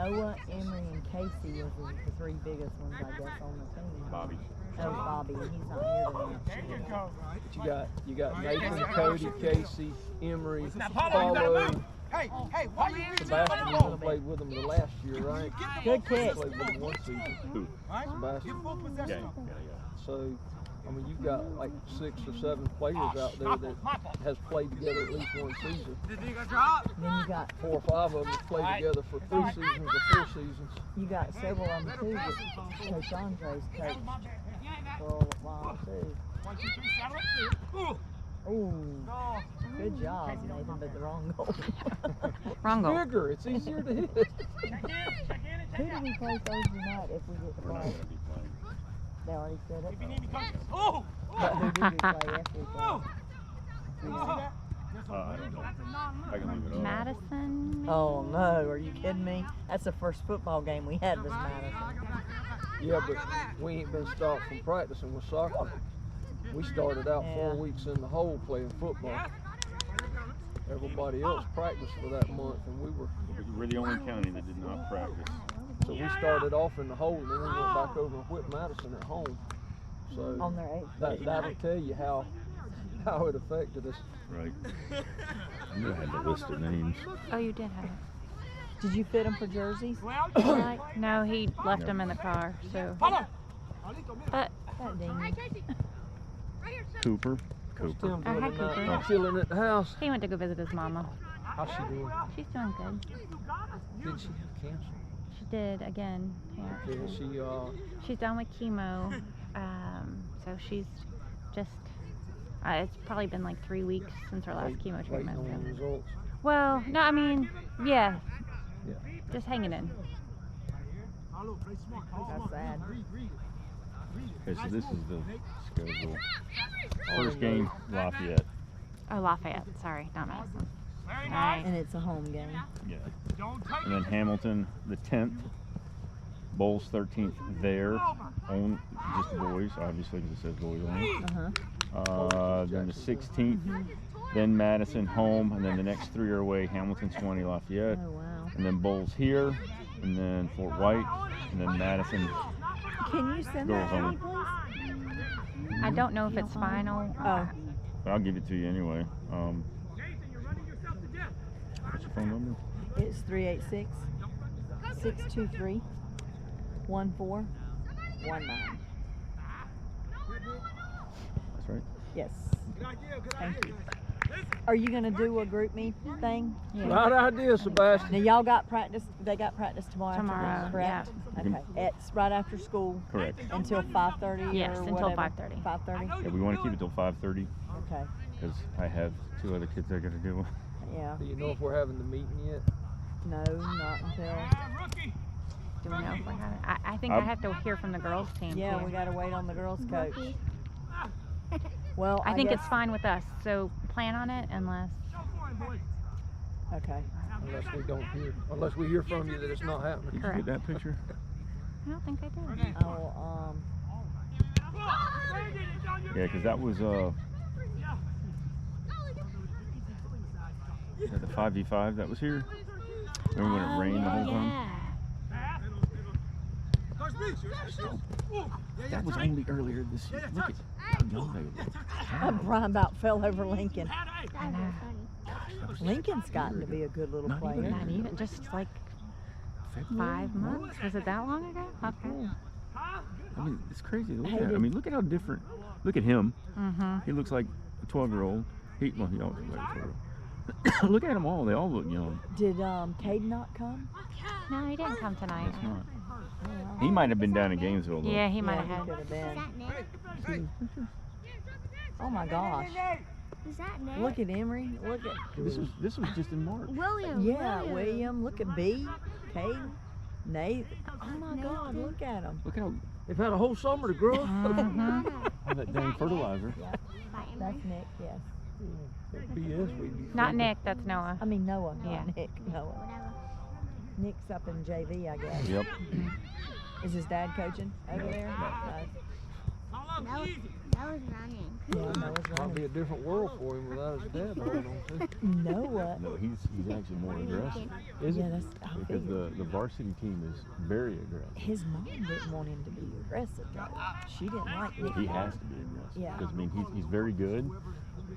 Noah, Emery, and Casey was the three biggest ones, I guess, on the team. Bobby. That was Bobby, and he's not here tonight. But you got Nathan, Cody, Casey, Emery, Paulo. Hey, why you Sebastian even played with them the last year, right? Good kick. Played with them one season. Who? Sebastian. Yeah. So, I mean, you've got like 6 or 7 players out there that has played together at least one season. Then you got 4 or 5 of them have played together for 3 seasons or 4 seasons. you got several of them too that Coach Andre's coached for a while too. Ooh, good job, Nathan, but the wrong goal. Wrong goal. Bigger, it's easier to hit. Who do we play Thursday night if we get the We're not play? going to be playing. They already said it. But who did we play after we played? I don't know. I can leave it up. Madison. Oh no, are you kidding me? That's the first football game we had was Madison. Yeah, but we ain't been stopped from practicing with soccer. We started out 4 weeks in the hole playing football. Everybody else practiced for that month, and We're the only county that did not practice. so we started off in the hole, and then we went back over and whipped Madison at home. So On their 8th. that'll tell you how it affected us. Right. I knew I had the list of names. Oh, you did have it. Did you fit them for jerseys? No, he left them in the car. So, but That ding. Cooper. Tim Oh, hi, doing Cooper. tonight? Chilling at the house. he went to go visit his mama. How's she doing? She's doing good. Did she have cancer? She did again. Yeah. Yeah, she She's done with chemo. So she's just. It's probably been like 3 weeks since her last chemo waiting treatment. on the So. results. Well, no, I mean, yeah. Yeah. Just hanging in. That's sad. Okay, so this is the schedule. First game, Lafayette. Oh, Lafayette. Sorry, not Madison. Nice. And it's a home game. Yeah. And then Hamilton, the 10th. Bowles 13th there. On just the boys, obviously, because it says boys only. Then the 16th. Then Madison home, and then the next 3 are away. Hamilton, 20, Lafayette. Oh wow. And then Bowles here, and then Fort White, and then Madison. Can you send that to me, please? I don't know if it's final. Oh, But I'll give it to you anyway. What's your phone number? it's 386-623-1419. That's right. Yes. Thank you. Are you gonna do a group meet thing? Right idea, Sebastian. Now y'all got practice. They got practice tomorrow. Tomorrow, afternoon, correct? Okay. It's right after school Correct. until 5:30. Yes, or until whatever. 5:30. 5:30. Yeah, we want to keep it till 5:30 Okay. because I have 2 other kids I got to do. Yeah. Do you know if we're having the meeting yet? No, not until. Do we know if we're having? I think I have to hear from the girls' team. Yeah, too. we gotta wait on the girls' coach. Well, I think guess, it's fine with us. So plan on it unless. Okay. Unless we hear from you that it's not happening. Did you Correct. get that picture? I don't think I did. I'll Yeah, because that was the 5v5 that was here. Remember when it rained the whole time? Yeah. That was only earlier this year. Look at how young they look. Brian about fell over Lincoln. I know. Lincoln's gotten to be a good little Not even player. Not even just like February? 5 months. Was it that long ago? Okay. I mean, it's crazy to look Hey, at. I mean, look at how different. Look at him. Mhm. He looks like a 12-year-old. He always looks like a 12-year-old. Look at them all. They all look young. Did Cade not come? No, he didn't come tonight. That's not. He might have been down in Gainesville though. Yeah, he might Yeah, have he had. could have been. Oh my gosh! Is that Nick? Look at Emery. Look at This was just in March. William. yeah, William. Look at B, Cade, Nate. Oh my God! Look at him. Look how They've had a whole summer to grow up. Mhm. all that dang fertilizer. That's Nick. Yes. BS we do. Not Nick. That's Noah. I mean Noah, not Yeah. Nick. Noah. Nick's up in JV, I guess. Yep. Is his dad coaching over there? No. That was running. Yeah, Noah's Might be running. a different world for him without his dad holding on to. Noah. No, he's actually more aggressive Is Yeah, it? that's. I because figured. the varsity team is very aggressive. His mom didn't want him to be aggressive though. She didn't like it. He has to be aggressive. Yeah. Because I mean, he's very good,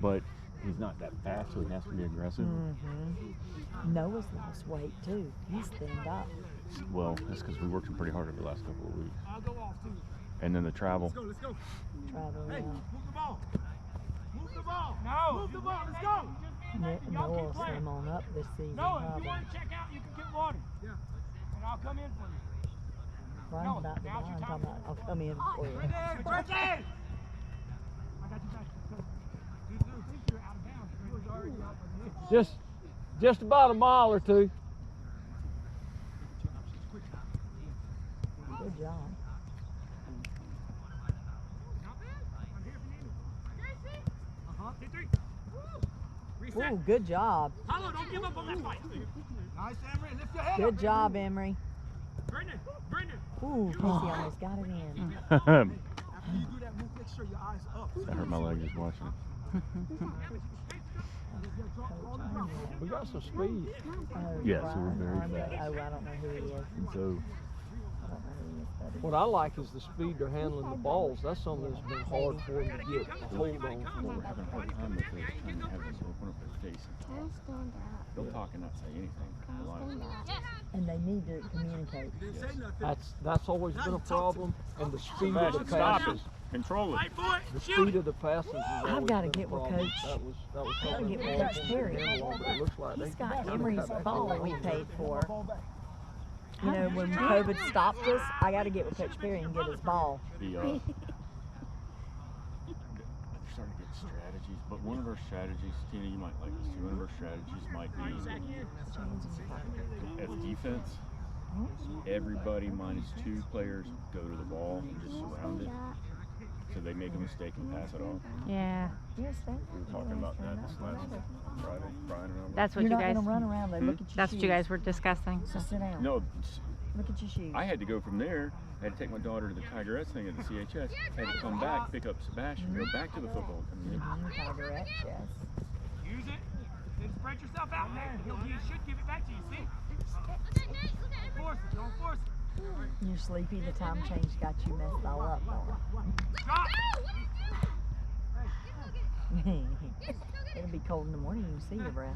but he's not that fast, so he has to be aggressive. Noah's lost weight too. He's thinned up. Well, that's because we worked him pretty hard over the last couple of weeks. And then the travel. Travel Hey, around. move the ball. Move the ball. No. Move the ball. Let's go. Noah will slim on up this season. No, if you Probably. want to check out, you can get water. Yeah. And I'll come in for you. Brian's about to die. I'm talking about, I'll come in for you. Right there. Right there. I got you back. Dude, I think you're out of bounds. You was already out. Just about a mile or two. Good job. Hit three. Ooh, good job. Hollow, don't give up on that fight. Nice, Emery. Lift your head Good up. job, Emery. Brendan. Brendan. Ooh, Casey almost got it in. After you do that move, make sure your eyes are up. That hurt my leg just watching it. We got some speed. Oh, Yeah, so we're Brian very Andre- fast. Oh, I don't know who he is. And so, I don't know who he is, buddy. What I like is the speed they're handling the balls. That's something that's been hard for them to get a hold on. what we're having a hard time with is trying to have them open up their face. Can I stand up? They'll talk and not say anything. Can I stand up? And they need to communicate. That's always been a problem, and the speed of the Stop passes. it. Control it. Fight for it. The Shoot speed it. of the passes has I've always gotta been get a with problem. Coach. That was Gotta something get with that Coach Perry. it looks like He's they got kinda Emery's got that ball that we going. paid for. You know, when COVID stopped us, I got to get with Coach Perry and get his ball. The, we're starting to get strategies, but one of our strategies, Tina, you might like this too. One of our strategies might be as defense. Everybody minus 2 players go to the ball and just surround it, so they make a mistake and pass it off. Yeah, Yes, sir. We were talking about that this last Friday, Brian and I. that's what You're you not guys. going to run around though. Look at your That's shoes. what you guys were discussing. So sit down. No, Look at your shoes. I had to go from there. I had to take my daughter to the Tigerettes thing at the CHS. Had to come back, pick up Sebastian, go back to the football community. Tigerette, yes. Use it. Then spread yourself out there. He should give it back to you. See? Don't force it. Don't force it. You're sleepy. The time change got you messed all up. Drop. It'll be cold in the morning. You see your breath.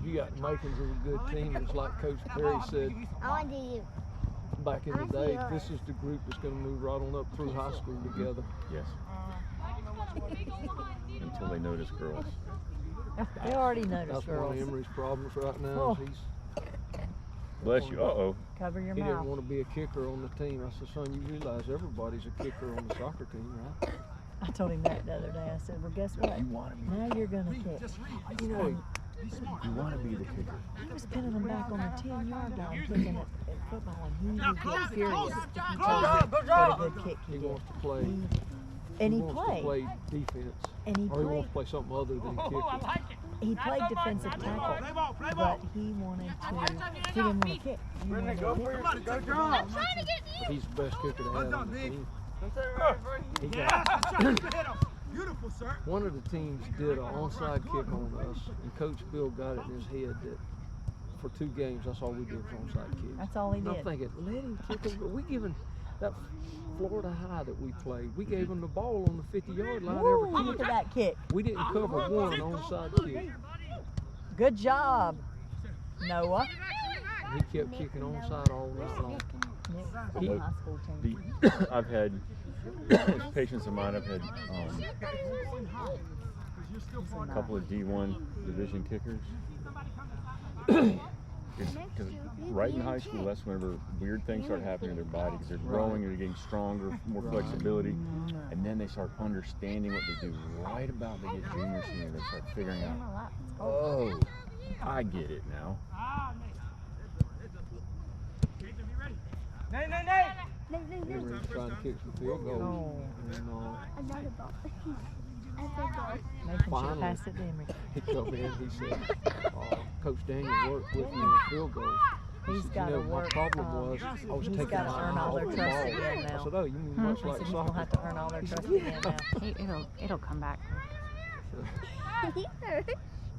You got the makings of a good team. It's like Coach Perry said I want to do you. back in the day. This is the group that's going to move right on up through high school together. Yes. Until they notice girls. They already noticed, That's one girls. of Emery's problems right now. Oh. Is he's Bless you. Uh-oh. Cover your He didn't mouth. want to be a kicker on the team. I said, son, you realize everybody's a kicker on the soccer team, right? I told him that the other day. I said, well, guess what? You want to be. Now you're going to kick. You know, You want to be the kicker. He was pinning them back on the 10-yard line, kicking at football, and he would get furious if he told you what a good kick he he did. wants to play. And he wants to played. play defense, And he or he wants to played. play something other than kicking. He played defensive tackle, but he wanted to. He didn't want to kick. He wanted to kick. But he's the best kicker to have on the team. He Yeah, got that's right. Hit him. Beautiful, sir. one of the teams did an onside kick on us, and Coach Bill got it in his head that for 2 games, that's all we did was onside kicks. That's all he And I'm did. thinking, let him kick him. But we given that Florida High that we played, we gave him the ball on the 50-yard line Woo, every look kick. at that kick. We didn't cover one onside kick. Good job, Noah. He kept kicking onside all night long. Nick's on He- the high school team. I've had patients of mine. I've had a couple of D1 division kickers. Because right in high school, that's whenever weird things start happening in their body, because they're growing, they're getting stronger, more flexibility, and then they start understanding what they do. Right about they get junior, senior, they start figuring out, oh, I get it now. Nay, nay, nay. We were trying to kick some field goals. Oh. And Another ball. That's a goal. Nathan should Finally. pass it to Emery. he come in, he said, Coach Daniel worked with me on field goals. He's said, gotta you know, my work, problem was I was he's taking gotta my earn eye all off their the trust ball. again I now. said, oh, you mean much I like said, he's soccer? gonna have to earn all their He said, trust again yeah. now. It'll come back.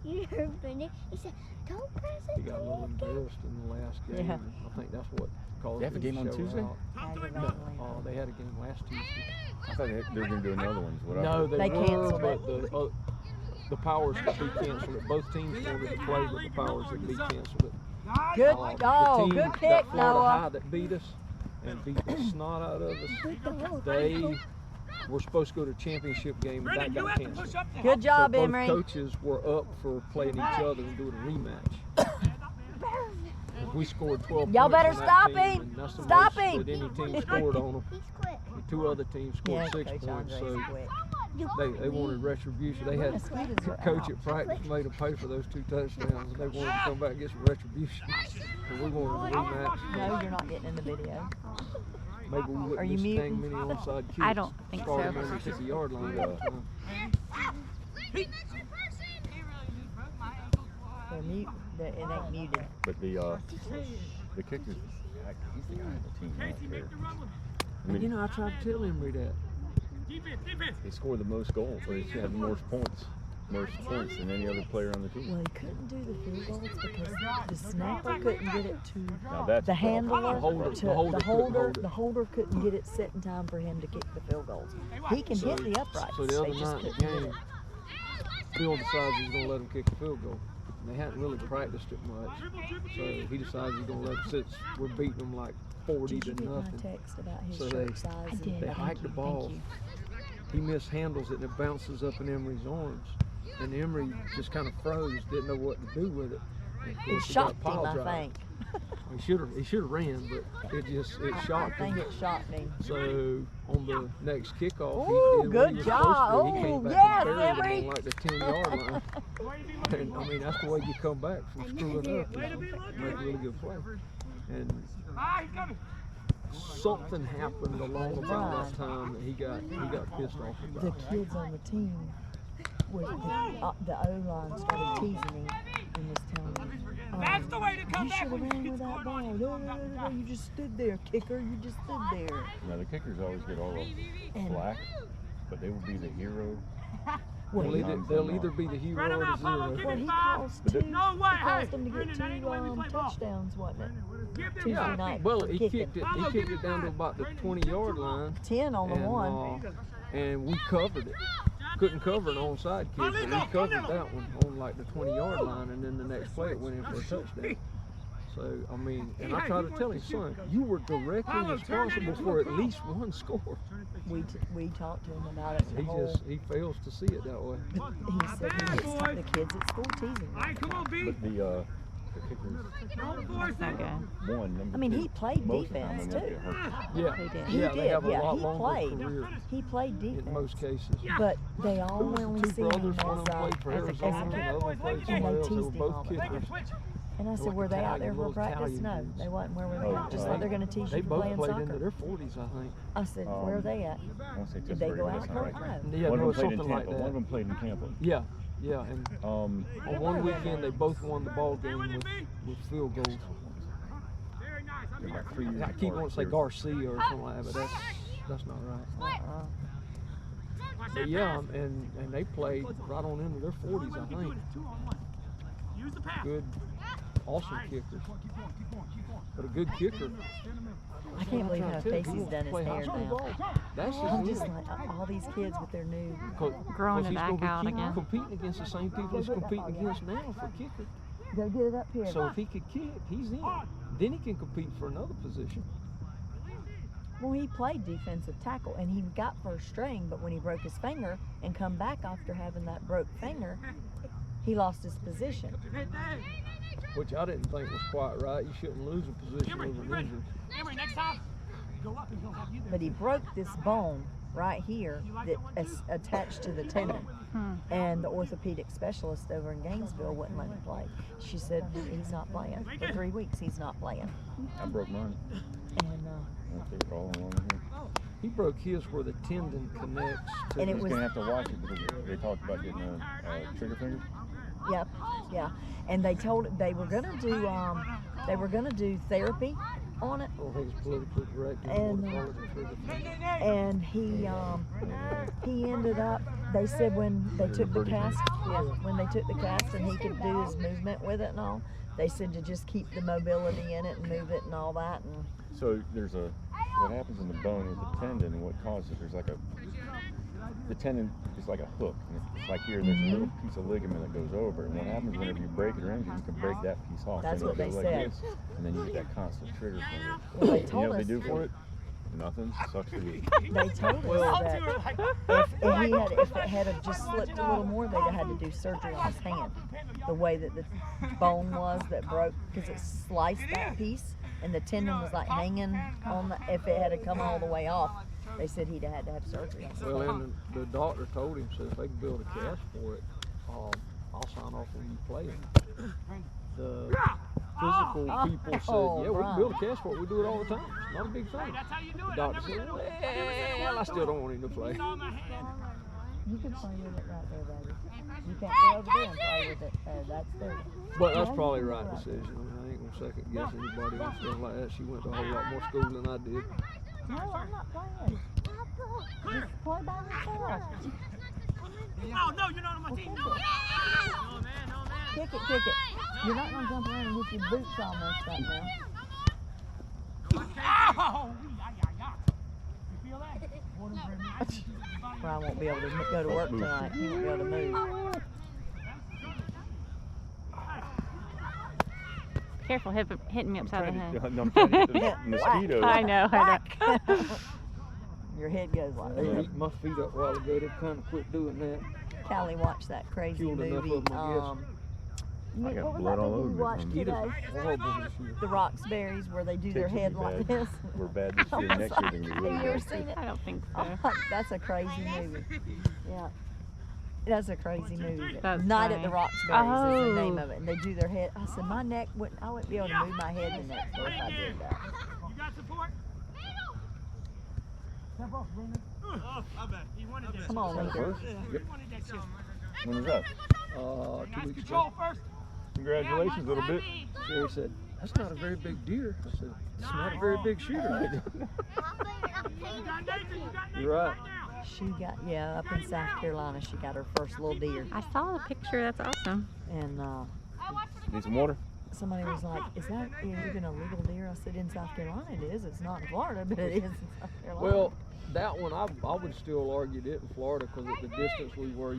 You heard Brendan. He said, "Don't press it." He got a little embarrassed in the last game. Yeah. And I think that's what caused They have a him game to on show Tuesday? out. Aggravatingly. They had a game last Tuesday. I thought they were going to do another one. is what I No, heard. they They were, canceled but the powers that be canceled it. Both teams wanted to play, but the powers that be canceled it. Good, The team, good that kick, Florida High Noah. that beat us and beat the snot out of us, Beat the whole they thing. were supposed to go to a championship game, and that Brendan, you got have to push canceled. up the Good job, So both Emery. coaches were up for playing each other and doing a rematch. We scored 12 Y'all points better on that stop team, him. and that's the Stop most him. that any team scored on them. He's quick. The two other teams scored Yeah, 6 Coach points, Andre's so quick. they wanted retribution. They had Mosquitoes are coach out. at practice made them pay for those 2 touchdowns, and they wanted to come back and get some retribution. So we wanted a rematch. No, you're not getting in the video. Maybe we Are wouldn't you miss dang muting? many onside kicks. I don't think Start so. them on the 50-yard line all the time. They're mute. It ain't muted. But the kicker's he's the guy on the team. I Casey, don't make care. the run with him. I mean, You know, I tried to tell Emery that. Defense. he scored the most goals, or he had more points than any other player on the team. Well, he couldn't do the field goals because the snapper couldn't get it to Now that's the a problem. handler. The holder- to the holder couldn't hold it. The holder couldn't get it set in time for him to kick the field goals. He can hit the uprights. So the other they just night in the couldn't get game, it. Bill decides he's going to let him kick the field goal. And they hadn't really practiced it much. So he decides he's going to let him sit. We're beating them like 40 Did you to get my nothing. text about his So shirt they- size? I did. They Thank hike the you, ball. thank you. He mishandles it and it bounces up in Emery's arms. And Emery just kind of froze, didn't know what to do with it. And of It course, he got shocked him, pile I drive. think. He should have ran, but it I shocked think him. it shocked him. So on the next kickoff, Ooh, he did good what he was job. supposed to do. He Ooh, came back yes, and buried him Emery. on like the 10-yard line. And I mean, that's the way you come back from screwing up. You make a really good play. And He's coming. something happened along about that time that he got pissed off The about. kids on the team, the O-line started teasing him and was telling him, That's the way to come you back should have when ran you with get that scored ball. on. No, you just stood there, kicker. You just stood there. Now the kickers always get all the And flack, but they will be the hero. well, They'll either be the hero or the zero. well, he caused But two. the- He No way, caused hey, them to get Brendan, that ain't the way we play ball. touchdowns, wasn't it? Give them Tuesday Yeah, night. well, for he kicking. kicked it down to about the 20-yard line. 10 on the And, one. and we covered it. Couldn't cover an onside kick, but we covered that one on like the 20-yard line, and then the next play it went in for a touchdown. So, I mean, and I tried to tell him, son, you were directly responsible for at least one score. We talked to him about it. He fails to see it that way. He said he gets the kids at school teasing him. All right, come on, B. But the kickers Don't force it. Okay. one number. I mean, two, he played most of the time defense they never too. get hurt. Yeah, He did. He yeah, did, they have a yeah, lot he longer played. career He played defense. in most cases. But they all There was only two see him brothers, one of them as played for a Arizona, kid. and the other one played And somewhere they else. They were teased him both all the time. kickers. And I said, Like were they out there Italian, for little practice? Italian No, dudes. they wasn't. Where were they Oh, at? Just like they're going to teach They you for both playing played into soccer. their 40s, I think. I said, where are they at? I won't say Did they go Pittsburgh, out but for that's it? not right. No. Yeah, One no, of them played in something like Tampa. One of that. them played in Tampa. Yeah, yeah, and Um, on one weekend they both won the ball game with field goals. Very nice. I'm they're here. about 3 years I keep apart. wanting to say They're- Garcia or something like that, but that's not right. But yeah, and they played right on into their 40s, I think. 2-on-1. Use the pass. Good, awesome kickers, but a good kicker. I can't believe how Casey's done his Play hair high school now. ball. That's I'm his just deal. like, all these kids with their new. Growing it he's back gonna out keep again. competing against the same people he's competing against now for kicker. Go get it up here. So if he could kick, he's in. Then he can compete for another position. Well, he played defensive tackle and he got first string, but when he broke his finger and come back after having that broke finger, he lost his position. Which I didn't think was quite right. You shouldn't lose a position Emery, over an ready. injury. Emery, next time, go up and he'll have you there. But he broke this bone right here that is attached to the tendon. And the orthopedic specialist over in Gainesville wouldn't let him play. She said he's not playing. For 3 weeks he's not playing. I broke mine. And I'll take it all along here. He broke his where the tendon connects to And it He's was- gonna have to watch it because they talked about getting a trigger finger. Yep. Yeah. And they told they were gonna do therapy on it, I don't think it's politically correct. and he ended up. They said when they took the cast, when they took the cast, and he could do his movement with it and all. They said to just keep the mobility in it and move it and all that. And So there's what happens in the bone with the tendon and what causes it, there's like the tendon is like a hook. And it's like here, there's a little piece of ligament that goes over. And what happens whenever you break it or injure, you can break that piece off. That's and what it goes they like said. this, and then you get that constant trigger from it. well, they You know told what they us. do for it? Nothing. Sucks for you. They told us that if it had have just slipped a little more, they'd have had to do surgery on his hand. The way that the bone was that broke, because it sliced that piece, and the tendon was like hanging on the. If it had come all the way off, they said he'd have had to have surgery on his Well, hand. and the doctor told him, said if they can build a cast for it, I'll sign off when you play it. The physical people said, yeah, we can build a cast for it. We do it all the time. It's not a big thing. That's how you do The it. doctor said, well, I still don't want him to play. On my hand. You can play with it right there, baby. You can't go over there and play with it. That's there. But that's probably the right decision. I mean, I ain't gonna second guess anybody on stuff like that. She went to a whole lot more school than I did. No, I'm not playing. Just play by yourself. Oh, no, you're not on my team. No, man, no, man. Kick it. You're not gonna jump around and get your boots all messed up now. Ow! You feel that? Brian won't be able to go to work tonight. He won't be able to move. Careful hitting me upside the head. I'm trying to get the mosquitoes. I know. Your head goes like They that. beat my feet up a while ago. They kind of quit doing that. Callie watched that crazy Killed enough movie. of 'em, I guess. I got What was blood that all movie over you me. watched Mosquitoes today? are horrible this year. The Roxberries, where they do their Ticks will head be like bad. this. We're bad this year. Next year, they're going to be really Have you ever bad. seen it? I don't think so. Oh, that's a crazy movie. Yeah. That's a crazy movie. That's Night at the funny. Roxbury is the name Oh. of it. And they do their head. I said, my neck wouldn't, I wouldn't be able to move my head in that floor if I did that. You got support? Step off, Bruno. Oh, I bet. He wanted that. Come on, Come leader. first. He wanted that shit. When was that? 2 weeks Control ago. first. Congratulations, little bit. Jerry said, that's not a very big deer. I said, it's not a very big shooter. You got Nathan. You got Nathan You're right. now. She got, yeah, up in South Carolina, she got her first little deer. I saw the picture. That's awesome. And Need some water? somebody was like, is that even a legal deer? I said, in South Carolina it is. It's not in Florida, but it is in South Carolina. Well, that one, I would still argue it in Florida because at the distance we were,